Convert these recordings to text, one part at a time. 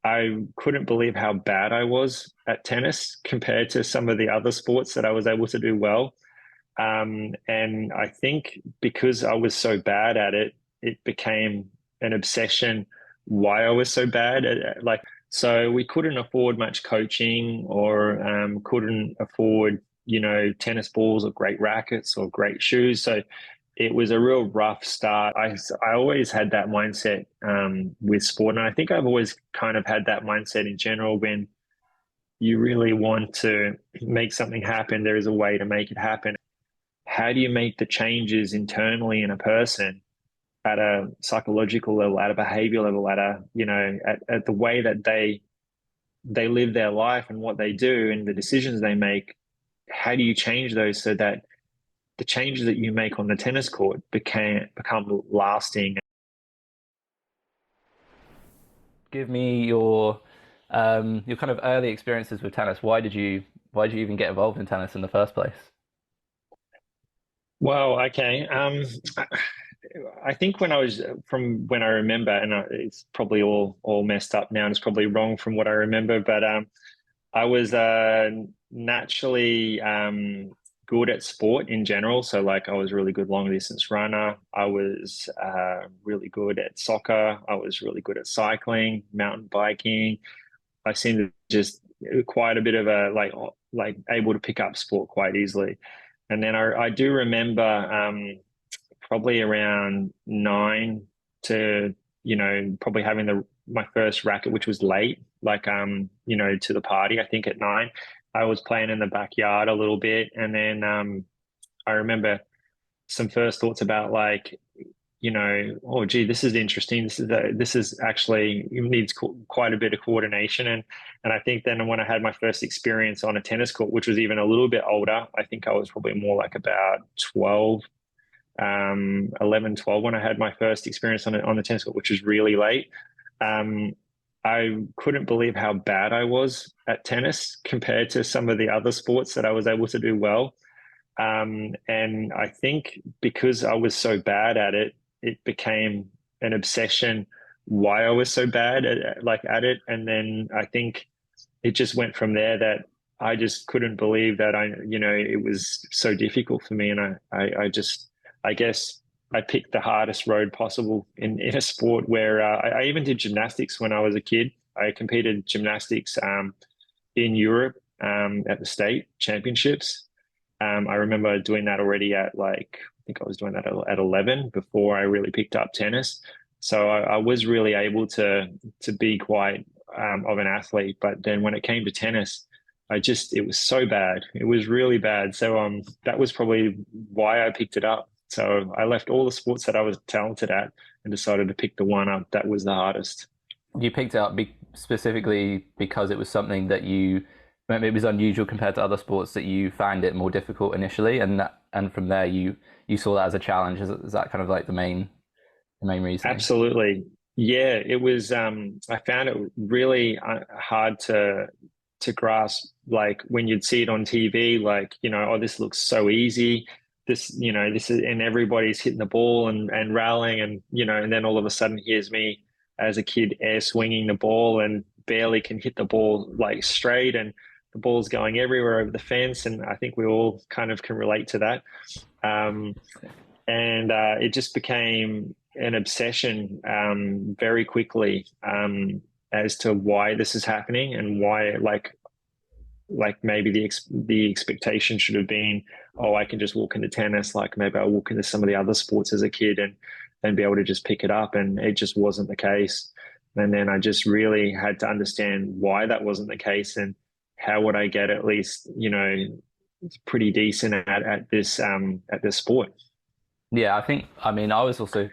I couldn't believe how bad I was at tennis compared to some of the other sports that I was able to do well. And I think because I was so bad at it, it became an obsession why I was so bad at like so we couldn't afford much coaching or couldn't afford, tennis balls or great rackets or great shoes. So it was a real rough start. I always had that mindset with sport, and I think I've always kind of had that mindset in general. When you really want to make something happen, there is a way to make it happen. How do you make the changes internally in a person at a psychological level, at a behavior level, at the way that they live their life and what they do and the decisions they make? How do you change those so that the changes that you make on the tennis court become lasting? Give me your kind of early experiences with tennis. Why did you even get involved in tennis in the first place? Well, okay. I think when I was from when I remember, and it's probably all messed up now, and it's probably wrong from what I remember, but I was naturally good at sport in general. So, like, I was really good long distance runner. I was really good at soccer. I was really good at cycling, mountain biking. I seemed to just quite a bit of a like able to pick up sport quite easily. And then I do remember probably around nine to, probably having my first racket, which was late, like, to the party. I think at nine, I was playing in the backyard a little bit. And then I remember some first thoughts about like, oh, gee, this is interesting. This is actually it needs quite a bit of coordination. And I think then when I had my first experience on a tennis court, which was even a little bit older, I think I was probably more like about 12, 11, 12 when I had my first experience on the tennis court, which was really late. Um, I couldn't believe how bad I was at tennis compared to some of the other sports that I was able to do well. And I think because I was so bad at it, it became an obsession why I was so bad at it. And then I think it just went from there that I just couldn't believe that it was so difficult for me. And I guess I picked the hardest road possible in a sport where I even did gymnastics when I was a kid. I competed gymnastics in Europe at the state championships. I remember doing that already at like, I think I was doing that at 11 before I really picked up tennis. So I was really able to be quite of an athlete. But then when it came to tennis, it was so bad. It was really bad. So that was probably why I picked it up. So I left all the sports that I was talented at and decided to pick the one up that was the hardest. You picked it up specifically because it was something that maybe it was unusual compared to other sports, that you found it more difficult initially, and from there you saw that as a challenge. Is that kind of like the main reasoning? Absolutely. Yeah, it was I found it really hard to grasp, like when you'd see it on TV, like, oh, this looks so easy. This is, and everybody's hitting the ball and rallying, and then all of a sudden here's me as a kid air swinging the ball and barely can hit the ball like straight, and the ball's going everywhere over the fence. And I think we all kind of can relate to that. Um, and it just became an obsession very quickly, as to why this is happening and why, like maybe the expectation should have been, oh, I can just walk into tennis, like maybe I walk into some of the other sports as a kid and be able to just pick it up, and it just wasn't the case. And then I just really had to understand why that wasn't the case, and how would I get at least, pretty decent at this sport. Yeah, I mean, I was also,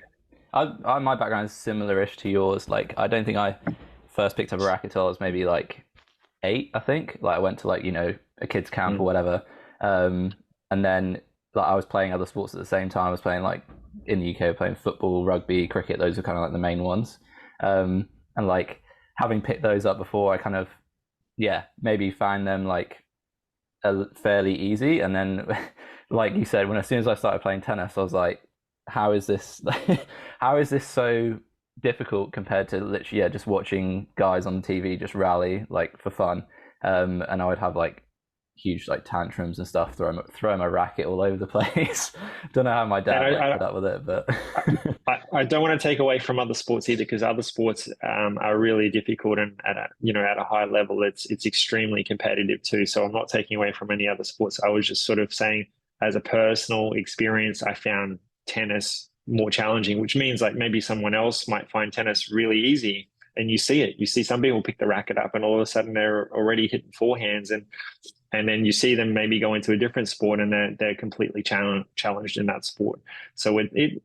my background is similar-ish to yours. Like, I don't think I first picked up a racket till I was maybe like 8, I think. Like, I went to, like, a kids camp or Mm. whatever. And then, like, I was playing other sports at the same time. I was playing, like, in the UK, playing football, rugby, cricket. Those were kind of like the main ones. And like, having picked those up before, I kind of, yeah, maybe find them like fairly easy. And then, like you said, as soon as I started playing tennis, I was like, how is this? How is this so difficult compared to literally, yeah, just watching guys on TV just rally like for fun. And I would have like huge like tantrums and stuff, throwing my racket all over the place. Don't know how my And dad like put up with it, but I don't want to take away from other sports either, because other sports are really difficult, and at a, at a high level, it's extremely competitive too. So I'm not taking away from any other sports. I was just sort of saying, as a personal experience, I found tennis more challenging, which means like maybe someone else might find tennis really easy. And you see it. You see some people pick the racket up, and all of a sudden they're already hitting forehands, and then you see them maybe go into a different sport, and they're completely challenged in that sport. So it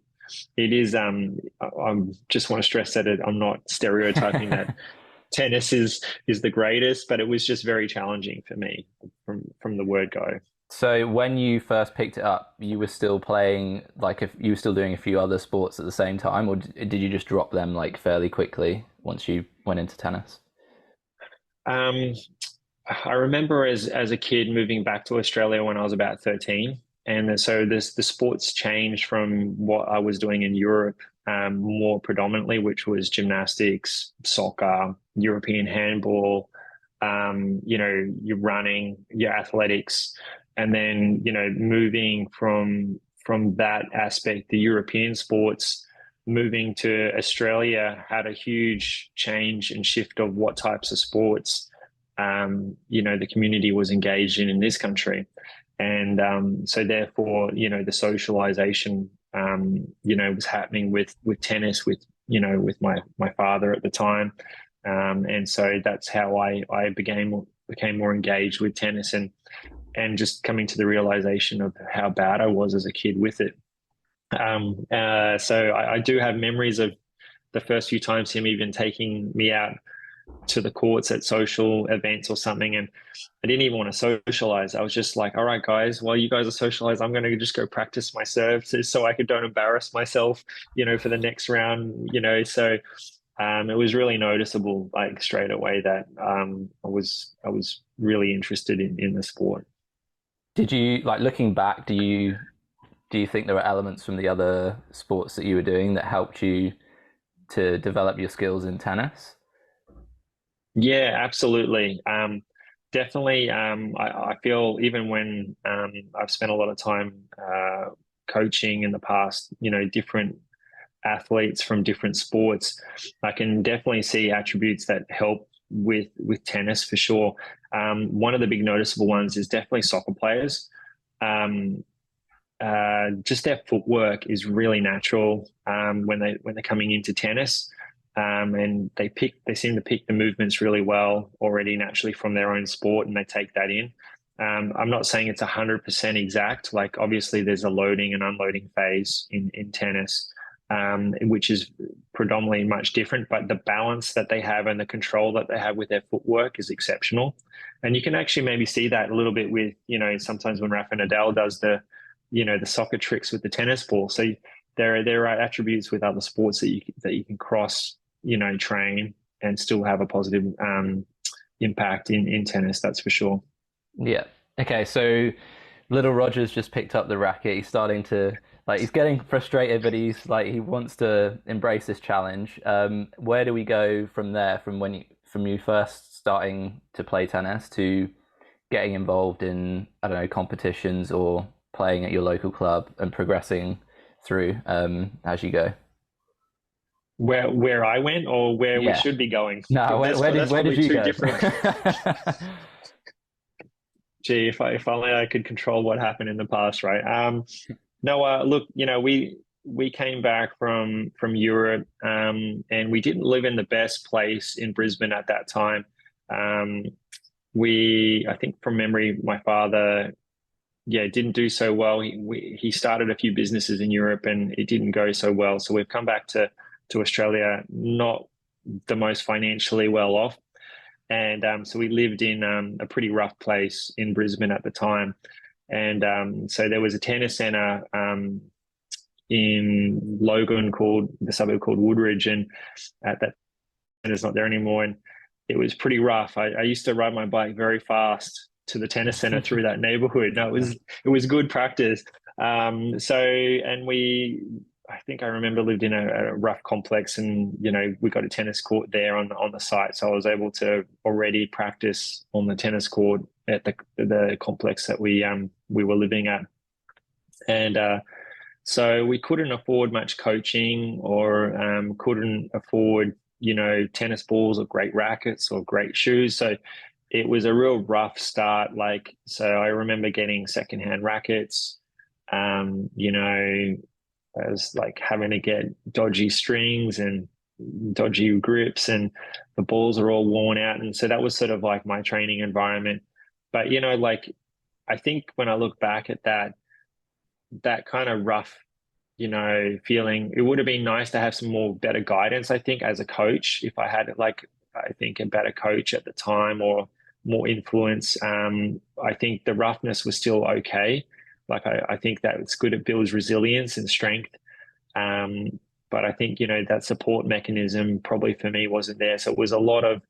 is. I just want to stress that I'm not stereotyping that tennis is the greatest, but it was just very challenging for me from the word go. so when you first picked it up, you were still playing like if you were still doing a few other sports at the same time, or did you just drop them like fairly quickly once you went into tennis? Um, I remember as a kid moving back to Australia when I was about 13. And so the sports changed from what I was doing in Europe, more predominantly, which was gymnastics, soccer, European handball, your running, your athletics, and then, moving from that aspect, the European sports, moving to Australia had a huge change and shift of what types of sports the community was engaged in this country. And so therefore, the socialization, was happening with tennis, with my father at the time. And so that's how I became more engaged with tennis, and just coming to the realization of how bad I was as a kid with it. So I do have memories of the first few times him even taking me out to the courts at social events or something, and I didn't even want to socialize. I was just like, all right, guys, while you guys are socialized, I'm going to just go practice my serve so I could don't embarrass myself, for the next round, so it was really noticeable, like straight away, that I was really interested in the sport. Did you like looking back? Do you think there were elements from the other sports that you were doing that helped you to develop your skills in tennis? Yeah, absolutely. Definitely. I feel even when I've spent a lot of time coaching in the past, different athletes from different sports, I can definitely see attributes that help with tennis for sure. One of the big noticeable ones is definitely soccer players. Um, just their footwork is really natural when they're coming into tennis, and they seem to pick the movements really well already naturally from their own sport, and they take that in. I'm not saying it's 100% exact. Like obviously, there's a loading and unloading phase in tennis, which is predominantly much different. But the balance that they have and the control that they have with their footwork is exceptional, and you can actually maybe see that a little bit with sometimes when Rafa Nadal does the soccer tricks with the tennis ball. So there are attributes with other sports that you can cross, train and still have a positive impact in tennis. That's for sure. Yeah. Okay, so little Roger's just picked up the racket. He's starting to like he's getting frustrated, but he wants to embrace this challenge. Where do we go from there? From you first starting to play tennis to getting involved in I don't know competitions or playing at your local club and progressing through as you go. Where I went or where we Yeah. should be going? No, That's where did probably you two go? different. Gee, if only I could control what happened in the past, right? No, look, we came back from Europe, and we didn't live in the best place in Brisbane at that time. Um, I think from memory, my father, yeah, didn't do so well. He started a few businesses in Europe, and it didn't go so well. So we've come back to Australia, not the most financially well off. And so we lived in a pretty rough place in Brisbane at the time. And so there was a tennis center in Logan called the suburb called Woodridge, and at that center's not there anymore. And it was pretty rough. I used to ride my bike very fast to the tennis center through that neighborhood. No, it was good practice. So and I think I remember lived in a rough complex, and we got a tennis court there on the site, so I was able to already practice on the tennis court at the complex that we were living at, and so we couldn't afford much coaching, or couldn't afford tennis balls or great rackets or great shoes. So it was a real rough start. Like, so I remember getting secondhand rackets. I was like having to get dodgy strings and dodgy grips, and the balls are all worn out. And so that was sort of like my training environment. But like I think when I look back at that kind of rough, feeling, it would have been nice to have some more better guidance, I think, as a coach, if I had like, I think, a better coach at the time, or more influence. I think the roughness was still okay. Like I think that it's good. It builds resilience and strength. Um, but I think, that support mechanism probably for me wasn't there. So it was a lot of,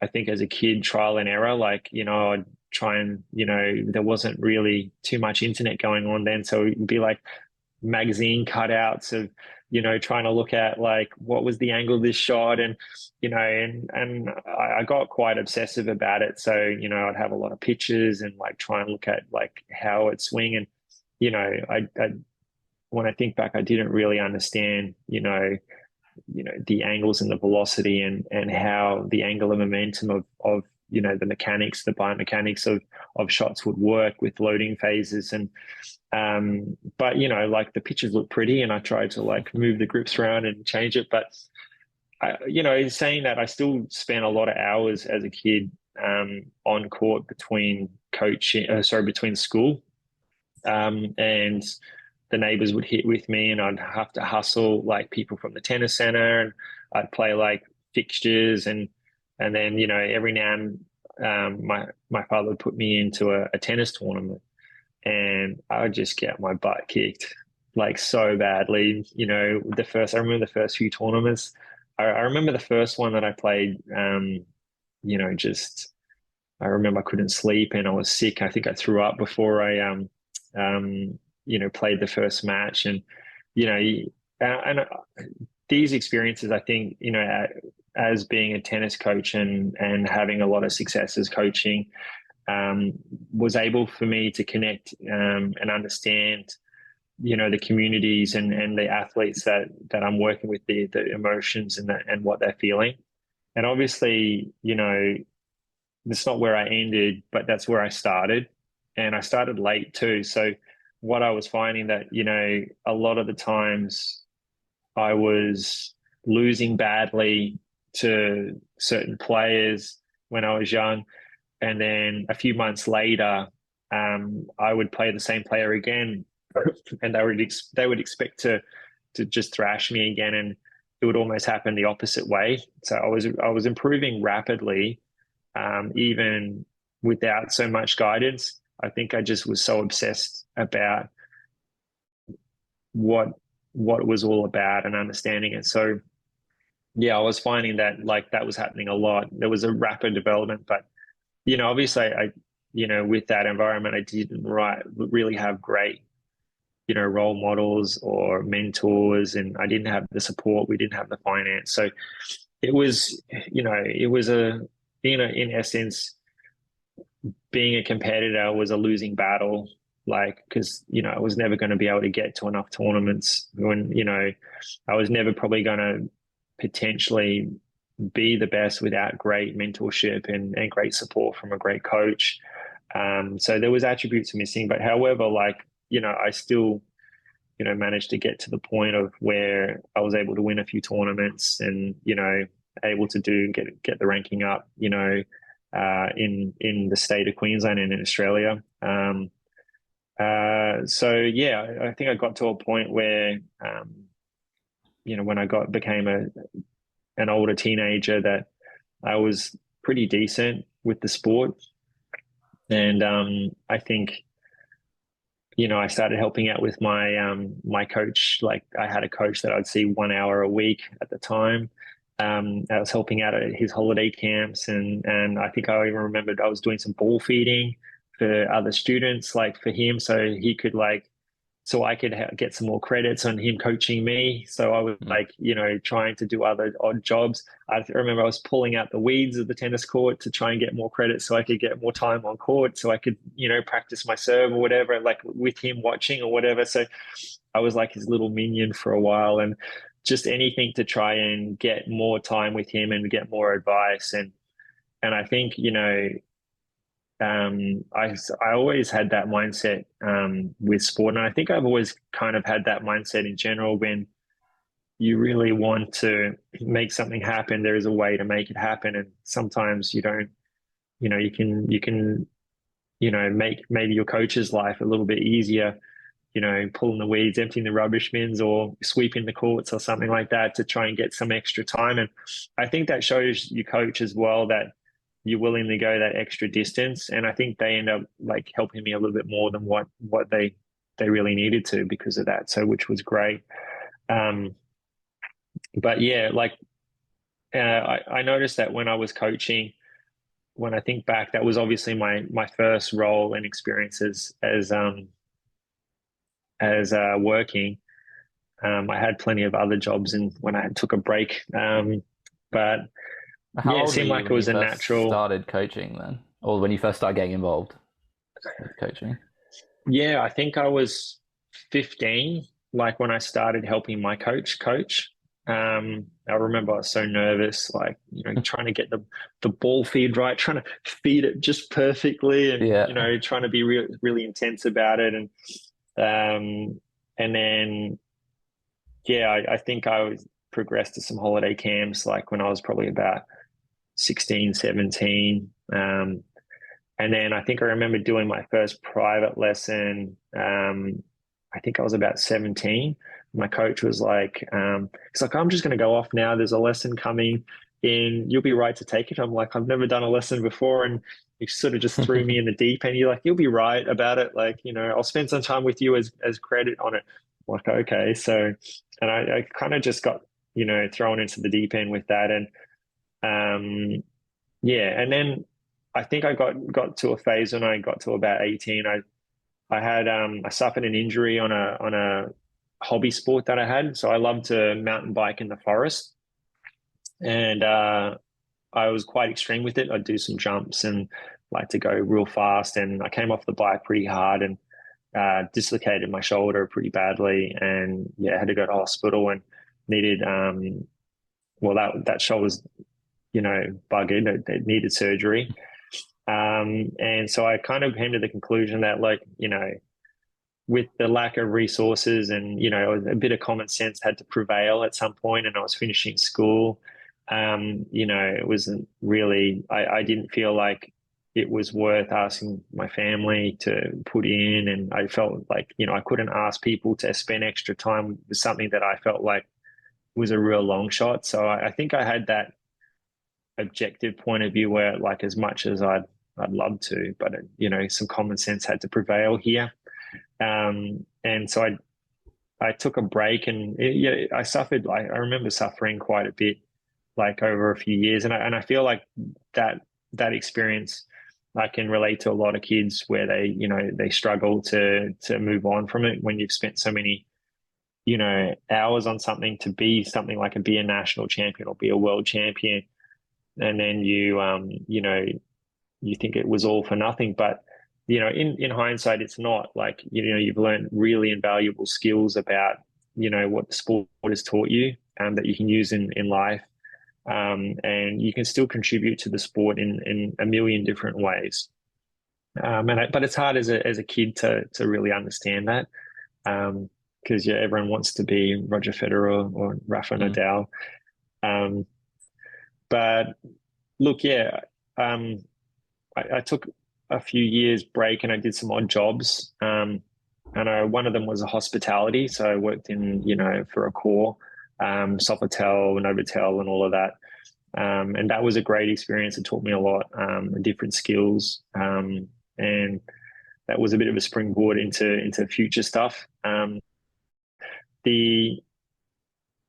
I think, as a kid, trial and error. Like, I'd try and, there wasn't really too much internet going on then. So it'd be like magazine cutouts of, trying to look at like what was the angle of this shot, and I got quite obsessive about it. So I'd have a lot of pictures and like try and look at like how it swing, and I when I think back, I didn't really understand the angles and the velocity, and how the angular momentum of the mechanics, the biomechanics of shots would work with loading phases. And but like the pictures look pretty, and I tried to like move the grips around and change it. But saying that, I still spent a lot of hours as a kid on court between between school, and the neighbors would hit with me, and I'd have to hustle like people from the tennis center, and I'd play like fixtures, and then every now and my father would put me into a tennis tournament, and I would just get my butt kicked like so badly. I remember the first few tournaments. I remember the first one that I played. Just I remember I couldn't sleep and I was sick. I think I threw up before I played the first match, and and these experiences, I think, as being a tennis coach and having a lot of success as coaching, was able for me to connect and understand, the communities and the athletes that I'm working with, the emotions and what they're feeling. And obviously, that's not where I ended, but that's where I started. And I started late too. So what I was finding that, a lot of the times I was losing badly to certain players when I was young. And then a few months later, I would play the same player again, and they would expect to just thrash me again, and it would almost happen the opposite way. So I was improving rapidly, even without so much guidance. I think I just was so obsessed about what it was all about and understanding it. So yeah, I was finding that like that was happening a lot. There was a rapid development, but obviously with that environment, I didn't really have great, role models or mentors, and I didn't have the support. We didn't have the finance. So it was, in essence, being a competitor was a losing battle, like, because, I was never going to be able to get to enough tournaments when, I was never probably going to potentially be the best without great mentorship and great support from a great coach. So there was attributes missing, but however, like, I still, managed to get to the point of where I was able to win a few tournaments and, able to get the ranking up, in the state of Queensland and in Australia. So yeah, I think I got to a point where, when I became an older teenager, that I was pretty decent with the sport. And I think, I started helping out with my coach. Like I had a coach that I'd see 1 hour a week at the time. I was helping out at his holiday camps, and I think I even remembered I was doing some ball feeding for other students, like for him, so he could like so I could get some more credits on him coaching me. So I was Mm. like, trying to do other odd jobs. I remember I was pulling out the weeds of the tennis court to try and get more credits so I could get more time on court so I could, practice my serve or whatever, like with him watching or whatever. So I was like his little minion for a while, and just anything to try and get more time with him and get more advice. And I think, I always had that mindset with sport, and I think I've always kind of had that mindset in general. When you really want to make something happen, there is a way to make it happen, and sometimes you don't. You can make maybe your coach's life a little bit easier. Pulling the weeds, emptying the rubbish bins, or sweeping the courts or something like that to try and get some extra time. And I think that shows your coach as well that you're willing to go that extra distance. And I think they end up like helping me a little bit more than what they really needed to because of that. So which was great. Um, but yeah, like I noticed that when I was coaching, when I think back, that was obviously my first role and experiences as working. I had plenty of other jobs and when I took a break. But How yeah, it old were seemed you like it when you was a first natural. started coaching then? Or when you first started getting involved with coaching? Yeah, I think I was 15, like when I started helping my coach. I remember I was so nervous, like, trying to get the ball feed right, trying to feed it just perfectly and, Yeah. trying to be really intense about it. And then, yeah, I think I was progressed to some holiday camps, like when I was probably about 16, 17. And then I think I remember doing my first private lesson. I think I was about 17. My coach was like, he's like, I'm just going to go off now. There's a lesson coming in. You'll be right to take it. I'm like, I've never done a lesson before. And he sort of just threw me in the deep end. You're like, you'll be right about it. Like, I'll spend some time with you as credit on it. I'm like, okay. So, and I kind of just got, thrown into the deep end with that. And, yeah, and then I think I got to a phase when I got to about 18. I suffered an injury on a hobby sport that I had. So I loved to mountain bike in the forest, and I was quite extreme with it. I'd do some jumps and like to go real fast, and I came off the bike pretty hard and dislocated my shoulder pretty badly, and yeah, had to go to hospital and needed well that shoulder's buggered. It needed surgery. And so I kind of came to the conclusion that, like, with the lack of resources and, a bit of common sense had to prevail at some point, and I was finishing school. It wasn't really, I didn't feel like it was worth asking my family to put in. And I felt like, I couldn't ask people to spend extra time with something that I felt like was a real long shot. So I think I had that objective point of view where, like, as much as I'd love to, but some common sense had to prevail here. And so I took a break, and yeah, I suffered. I remember suffering quite a bit, like over a few years, and I feel like that experience I can relate to a lot of kids where they struggle to move on from it when you've spent so many hours on something to be a national champion or be a world champion, and then you think it was all for nothing. But in hindsight, it's not. Like, you've learned really invaluable skills about what the sport has taught you, that you can use in life, and you can still contribute to the sport in a million different ways. But it's hard as a kid to really understand that, because yeah, everyone wants to be Roger Federer or Rafa Mm. Nadal. Um, but look, yeah, I took a few years break and I did some odd jobs. And one of them was a hospitality. So I worked in, for a core, Sofitel, Novotel, and all of that. And that was a great experience. It taught me a lot, different skills. And that was a bit of a springboard into future stuff. The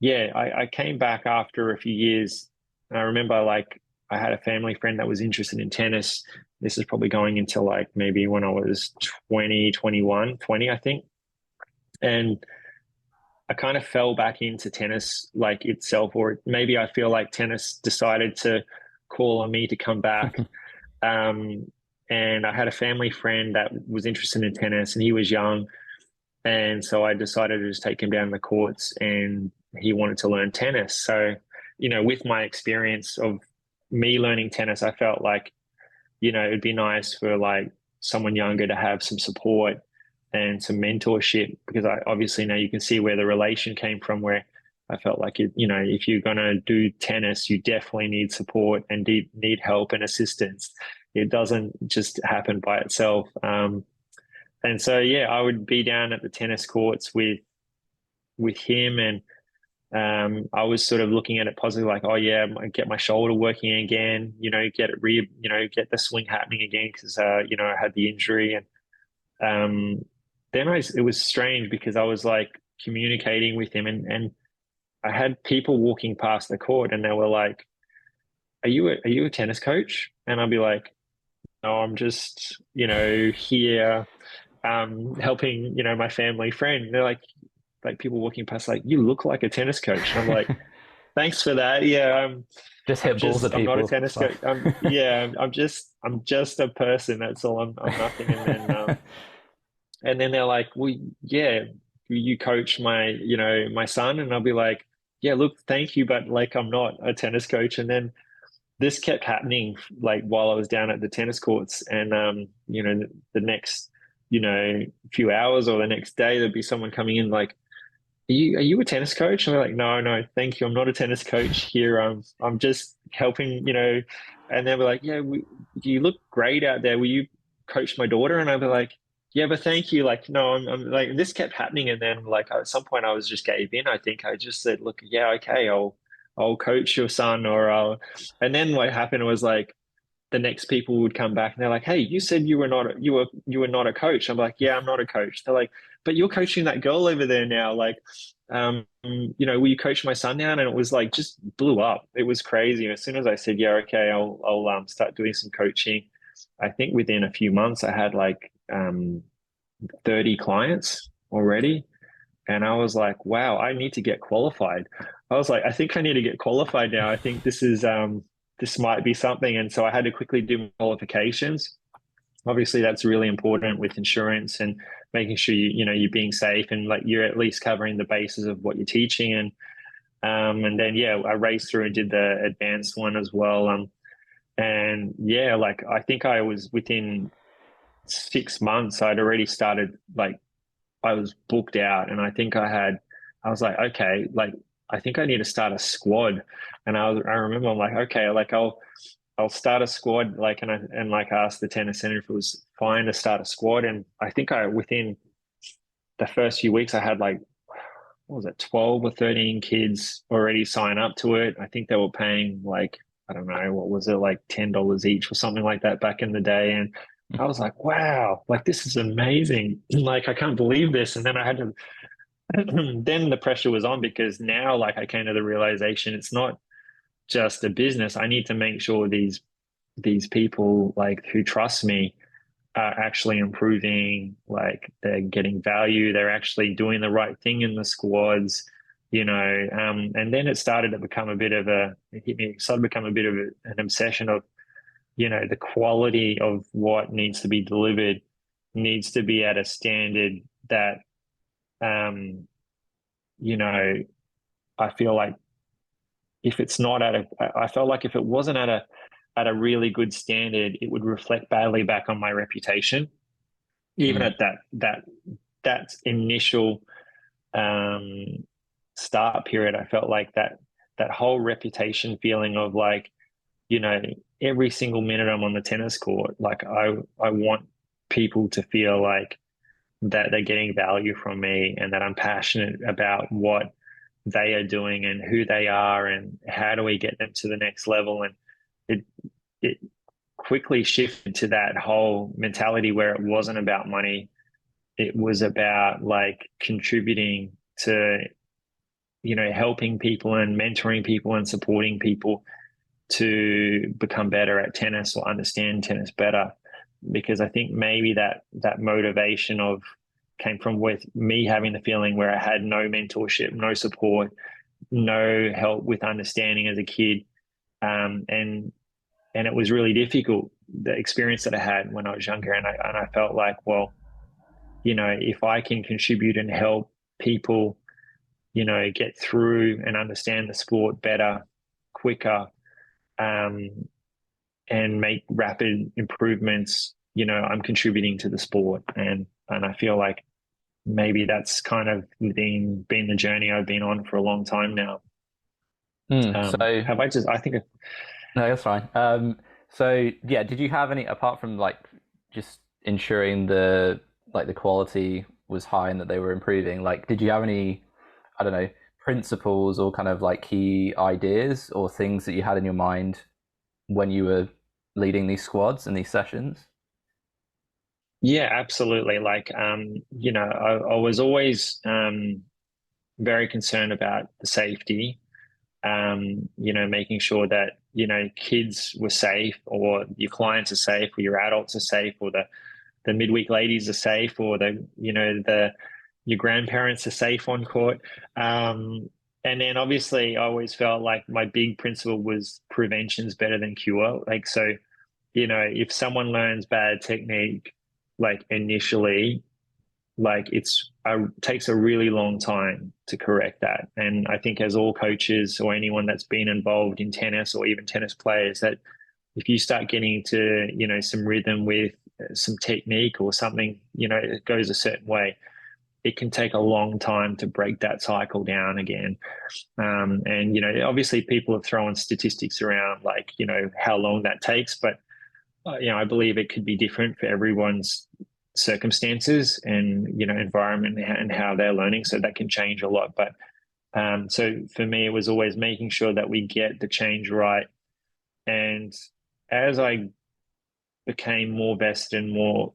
Yeah, I came back after a few years. And I remember, like, I had a family friend that was interested in tennis. This is probably going into like maybe when I was 20, 21, 20, I think. And I kind of fell back into tennis like itself, or maybe I feel like tennis decided to call on me to come back. Um, and I had a family friend that was interested in tennis, and he was young, and so I decided to just take him down the courts, and he wanted to learn tennis. So, with my experience of me learning tennis, I felt like, it'd be nice for like someone younger to have some support and some mentorship, because I obviously now you can see where the relation came from, where I felt like if you're gonna do tennis, you definitely need support and need help and assistance. It doesn't just happen by itself. And so yeah, I would be down at the tennis courts with him, and I was sort of looking at it positively, like, oh yeah, I get my shoulder working again, get the swing happening again, because I had the injury. And then it was strange because I was like communicating with him, and I had people walking past the court, and they were like, are you a tennis coach? And I'd be like, no, I'm just, here helping, my family friend. And they're like people walking past, like, you look like a tennis coach. And I'm like, thanks for that. Yeah, Just hit balls at I'm not a people. It's tennis fine. coach. Yeah, I'm just a person. That's all. I'm nothing. And then they're like, well, yeah, you coach my son. And I'll be like, yeah, look, thank you, but like, I'm not a tennis coach. And then this kept happening like while I was down at the tennis courts. And the next, few hours or the next day, there'd be someone coming in like, are you a tennis coach? And I'm like, no, no, thank you. I'm not a tennis coach here. I'm just helping, And they were like, yeah, you look great out there. Will you coach my daughter? And I'd be like, yeah, but thank you. Like, no, I'm like, and this kept happening. And then like at some point I was just gave in. I think I just said, look, yeah, okay, I'll coach your son, and then what happened was like, the next people would come back and they're like, "Hey, you said you were not a coach." I'm like, "Yeah, I'm not a coach." They're like, "But you're coaching that girl over there now. Like, will you coach my son now?" And it was like just blew up. It was crazy. And as soon as I said, "Yeah, okay, I'll start doing some coaching," I think within a few months I had like 30 clients already. And I was like, wow, I need to get qualified. I was like, I think I need to get qualified now. I think this might be something. And so I had to quickly do my qualifications. Obviously, that's really important with insurance and making sure you're being safe, and like you're at least covering the bases of what you're teaching. And then yeah, I raced through and did the advanced one as well. And yeah, like I think I was within 6 months, I'd already started, like I was booked out, and I was like, okay, like I think I need to start a squad. And I remember I'm like, okay, like I'll start a squad, like, and like I asked the tennis center if it was fine to start a squad. And I think within the first few weeks I had like, what was it, 12 or 13 kids already sign up to it. I think they were paying like, I don't know, what was it, like $10 each or something like that back in the day. And I was like, wow, like this is amazing. Like I can't believe this. And then I had to then the pressure was on, because now like I came to the realization it's not just a business. I need to make sure these people like who trust me are actually improving, like they're getting value, they're actually doing the right thing in the squads, and then it started to become a bit of it started to become a bit of an obsession of, the quality of what needs to be delivered needs to be at a standard that, um, you know, I feel like if it's not at a, I felt like if it wasn't at a really good standard, it would reflect badly back on my reputation. Even Mm. at that initial um, start period, I felt like that whole reputation feeling of like, you know, every single minute I'm on the tennis court, like I want people to feel like that they're getting value from me, and that I'm passionate about what they are doing and who they are and how do we get them to the next level. And it it quickly shifted to that whole mentality where it wasn't about money. It was about like contributing to, helping people and mentoring people and supporting people to become better at tennis or understand tennis better. Because I think maybe that motivation of came from with me having the feeling where I had no mentorship, no support, no help with understanding as a kid. And it was really difficult, the experience that I had when I was younger. And I felt like, well, if I can contribute and help people, get through and understand the sport better, quicker, um, and make rapid improvements, I'm contributing to the sport. And I feel like maybe that's kind of been the journey I've been on for a long time now. So Have I just, I think, no, that's fine. So yeah, did you have any apart from like just ensuring the quality was high and that they were improving? Like, did you have any, I don't know, principles or kind of like key ideas or things that you had in your mind when you were leading these squads and these sessions? yeah, absolutely. Like, I was always very concerned about the safety, making sure that, kids were safe, or your clients are safe, or your adults are safe, or the midweek ladies are safe, or your grandparents are safe on court. And then obviously I always felt like my big principle was prevention's better than cure. Like, so, if someone learns bad technique, like initially, like takes a really long time to correct that. And I think as all coaches or anyone that's been involved in tennis or even tennis players, that if you start getting to, some rhythm with some technique or something, it goes a certain way, it can take a long time to break that cycle down again. And, obviously people have thrown statistics around, like, how long that takes, but, I believe it could be different for everyone's circumstances and, environment and how they're learning. So that can change a lot. But so for me, it was always making sure that we get the change right. And as I became more vested and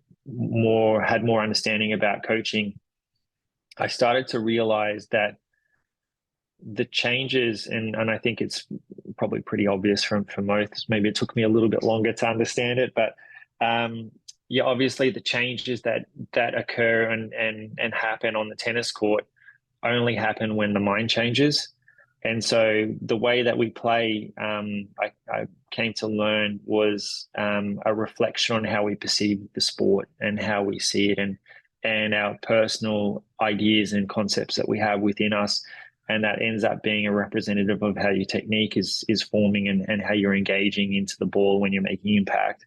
had more understanding about coaching, I started to realize that the changes, and I think it's probably pretty obvious for most. Maybe it took me a little bit longer to understand it, but yeah, obviously the changes that occur and happen on the tennis court only happen when the mind changes. And so the way that we play, I came to learn, was a reflection on how we perceive the sport and how we see it, and our personal ideas and concepts that we have within us. And that ends up being a representative of how your technique is forming, and how you're engaging into the ball when you're making impact,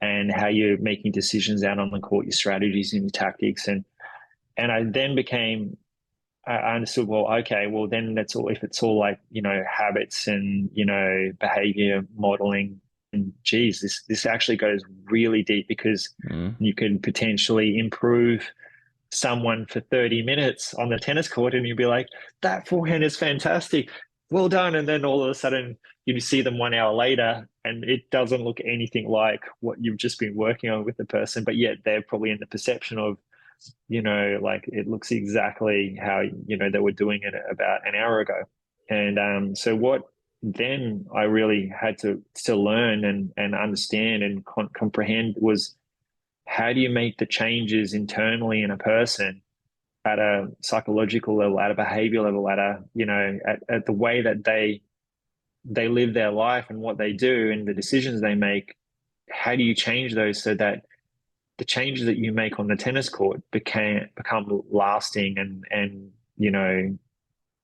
and how you're making decisions out on the court, your strategies and your tactics. And I then I understood, well, okay, well then that's all, if it's all like, habits and, behavior modeling, and geez, this actually goes really deep, because you can potentially improve someone for 30 minutes on the tennis court, and you'd be like, that forehand is fantastic, well done. And then all of a sudden you see them 1 hour later and it doesn't look anything like what you've just been working on with the person, but yet they're probably in the perception of, like it looks exactly how, they were doing it about an hour ago. And so what then I really had to learn and understand and comprehend was, how do you make the changes internally in a person at a psychological level, at a behavior level, at the way that they live their life and what they do and the decisions they make? How do you change those so that the changes that you make on the tennis court become lasting and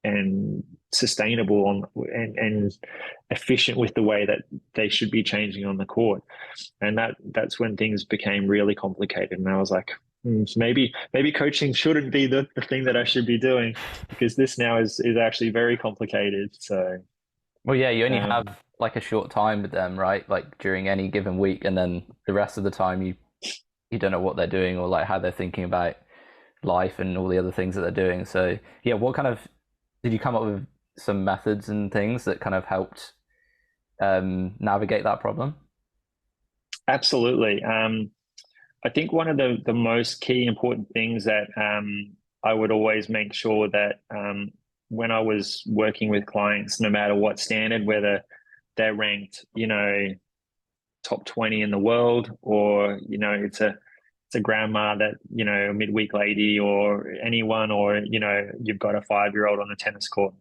and sustainable and efficient with the way that they should be changing on the court? And that's when things became really complicated. And I was like, maybe coaching shouldn't be the thing that I should be doing, because this now is actually very complicated. So Well, yeah, you only have um, like a short time with them, right? Like during any given week, and then the rest of the time you don't know what they're doing or like how they're thinking about life and all the other things that they're doing. So yeah, what kind of did you come up with some methods and things that kind of helped navigate that problem? absolutely. I think one of the most key important things that I would always make sure that when I was working with clients, no matter what standard, whether they're ranked, top 20 in the world, or it's it's a grandma that, a midweek lady or anyone, or, you've got a 5-year-old on a tennis court,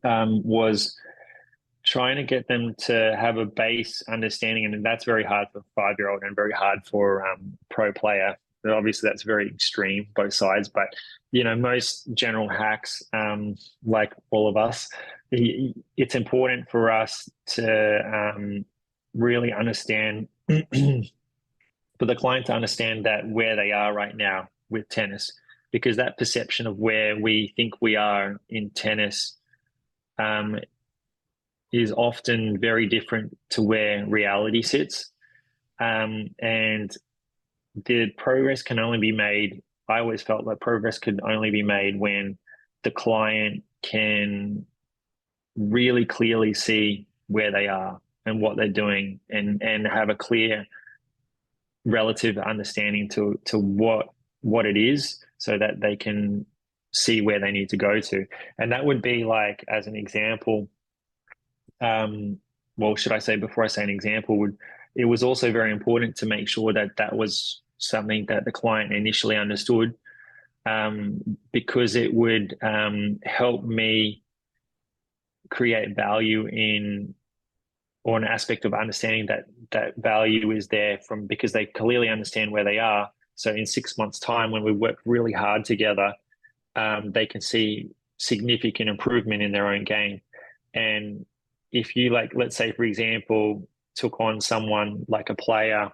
was trying to get them to have a base understanding. And that's very hard for a 5-year-old and very hard for pro player. But obviously, that's very extreme, both sides. But, most general hacks, like all of us, it's important for us to really understand, for the client to understand that where they are right now with tennis, because that perception of where we think we are in tennis um, is often very different to where reality sits. And the progress can only be made. I always felt like progress could only be made when the client can really clearly see where they are and what they're doing, and have a clear relative understanding to what it is, so that they can see where they need to go to. And that would be like, as an example, well, should I say, before I say an example, it was also very important to make sure that that was something that the client initially understood, because it would help me create value in, or an aspect of understanding that value is there from, because they clearly understand where they are. So in 6 months' time, when we work really hard together, they can see significant improvement in their own game. And if you, like, let's say, for example, took on someone like a player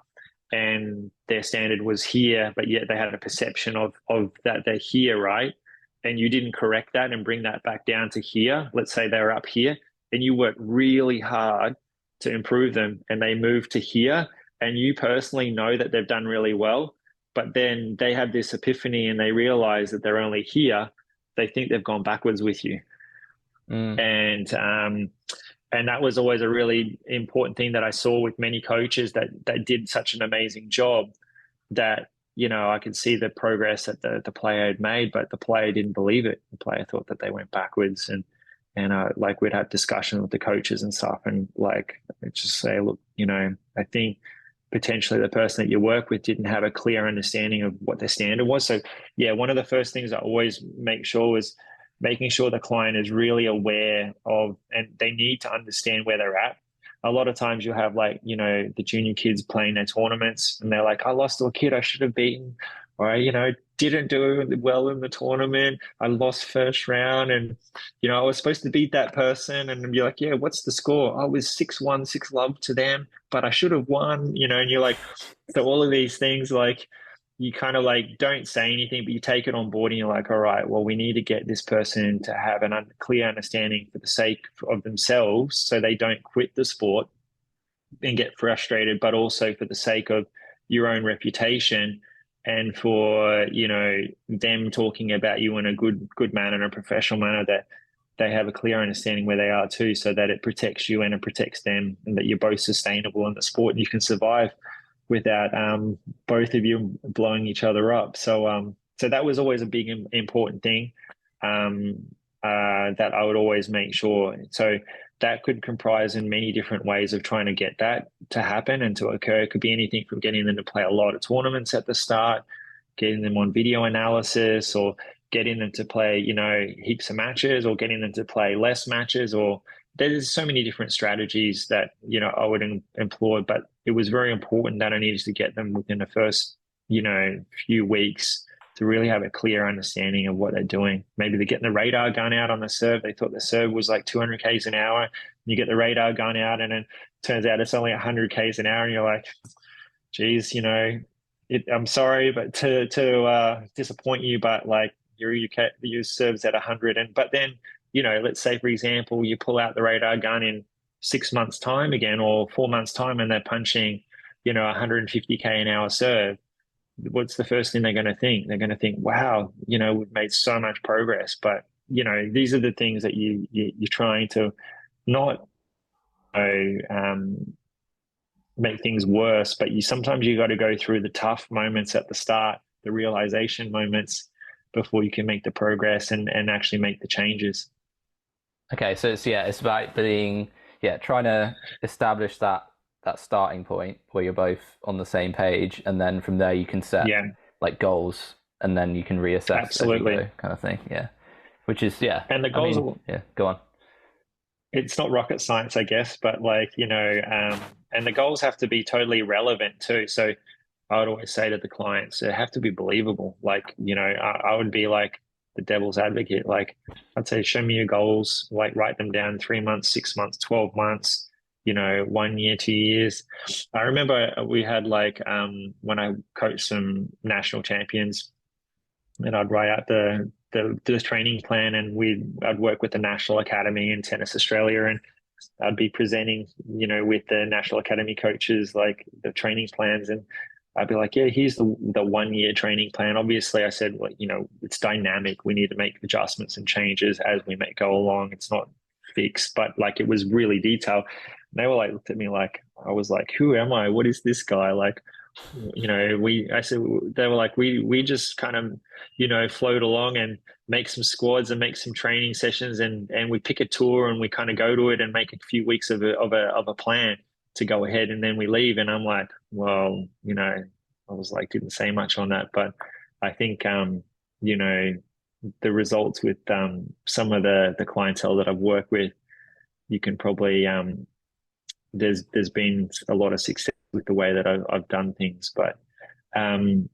and their standard was here, but yet they had a perception of that they're here, right? And you didn't correct that and bring that back down to here. Let's say they're up here and you work really hard to improve them and they move to here, and you personally know that they've done really well, but then they have this epiphany and they realize that they're only here. They think they've gone backwards with you. Mm. And that was always a really important thing that I saw with many coaches that did such an amazing job, that, I could see the progress that the player had made, but the player didn't believe it. The player thought that they went backwards. And like, we'd have discussion with the coaches and stuff, and like, just say, look, I think potentially the person that you work with didn't have a clear understanding of what their standard was. So yeah, one of the first things I always make sure is making sure the client is really aware of, and they need to understand where they're at. A lot of times you'll have, like, the junior kids playing their tournaments and they're like, I lost to a kid I should have beaten, or didn't do well in the tournament. I lost first round, and I was supposed to beat that person. And you're like, yeah, what's the score? I was 6-1, 6-love to them, but I should have won, and you're like, so all of these things, like, you kind of like don't say anything, but you take it on board and you're like, all right, well, we need to get this person to have a clear understanding for the sake of themselves, so they don't quit the sport and get frustrated, but also for the sake of your own reputation, and for, them talking about you in a good manner, and a professional manner, that they have a clear understanding where they are too, so that it protects you and it protects them, and that you're both sustainable in the sport and you can survive without both of you blowing each other up. So that was always a big important thing, that I would always make sure. So that could comprise in many different ways of trying to get that to happen and to occur. It could be anything from getting them to play a lot of tournaments at the start, getting them on video analysis, or getting them to play, heaps of matches, or getting them to play less matches, or there's so many different strategies that, I would employ. But it was very important that I needed to get them within the first, few weeks, to really have a clear understanding of what they're doing. Maybe they're getting the radar gun out on the serve. They thought the serve was like 200 Ks an hour. You get the radar gun out, and then it turns out it's only 100 Ks an hour. And you're like, geez, I'm sorry, but to disappoint you, but like, your serve's at 100. But then, let's say, for example, you pull out the radar gun in 6 months' time again, or 4 months' time, and they're punching, 150K an hour serve. What's the first thing they're going to think? They're going to think, wow, we've made so much progress. But, these are the things that you're trying to not, make things worse, but sometimes you got to go through the tough moments at the start, the realization moments, before you can make the progress and actually make the changes. Okay, so it's about being trying to establish that that starting point where you're both on the same page, and then from there you can set Yeah, like goals, and then you can reassess as you absolutely. go, kind of thing. Yeah, which is yeah. And the I goals mean, are, yeah. Go on. it's not rocket science, I guess, but like, and the goals have to be totally relevant too. So I would always say to the clients, they have to be believable. Like, I would be like the devil's advocate. Like, I'd say, show me your goals, like, write them down 3 months, 6 months, 12 months, 1 year, 2 years. I remember we had like, when I coached some national champions, and I'd write out the training plan, and I'd work with the National Academy in Tennis Australia, and I'd be presenting, with the National Academy coaches, like the training plans, and I'd be like, yeah, here's the 1 year training plan. Obviously, I said, well, it's dynamic. We need to make adjustments and changes as we may go along. It's not fixed, but like it was really detailed. And they were like, looked at me like I was like, who am I? What is this guy? Like, I said, they were like, we just kind of, float along and make some squads and make some training sessions, and we pick a tour and we kind of go to it and make a few weeks of a plan to go ahead, and then we leave. And I'm like, well, I was like, didn't say much on that, but I think, you know, the results with some of the clientele that I've worked with, you can probably there's been a lot of success with the way that I've done things. But um,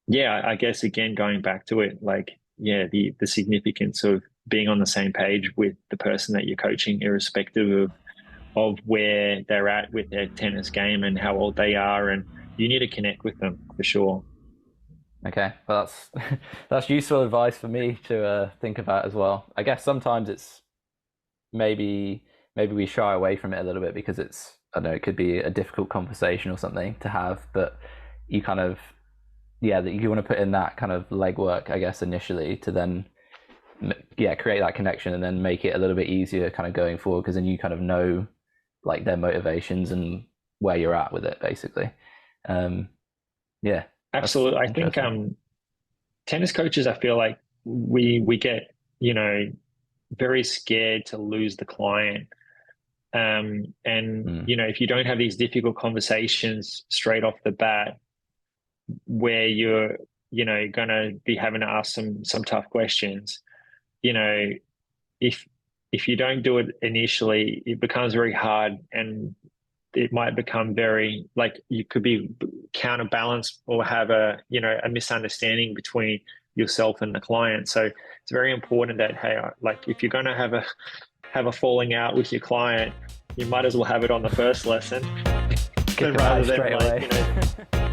yeah, I guess again going back to it, like yeah, the significance of being on the same page with the person that you're coaching, irrespective of where they're at with their tennis game and how old they are, and you need to connect with them for sure. Okay, well that's that's useful advice for me to think about as well. I guess sometimes it's maybe we shy away from it a little bit because it's I don't know, it could be a difficult conversation or something to have, but you kind of yeah that you want to put in that kind of legwork, I guess, initially to then yeah create that connection and then make it a little bit easier kind of going forward because then you kind of know like their motivations and where you're at with it basically. Um, yeah, that's Absolutely. I think interesting. tennis coaches, I feel like we get, very scared to lose the client. And Mm, if you don't have these difficult conversations straight off the bat, where you're, gonna be having to ask some tough questions, you know, if if you don't do it initially, it becomes very hard, and it might become very like you could be counterbalanced or have a misunderstanding between yourself and the client. So it's very important that, hey, like if you're going to have a falling out with your client, you might as well have it on the first lesson kick them rather out than straight like away.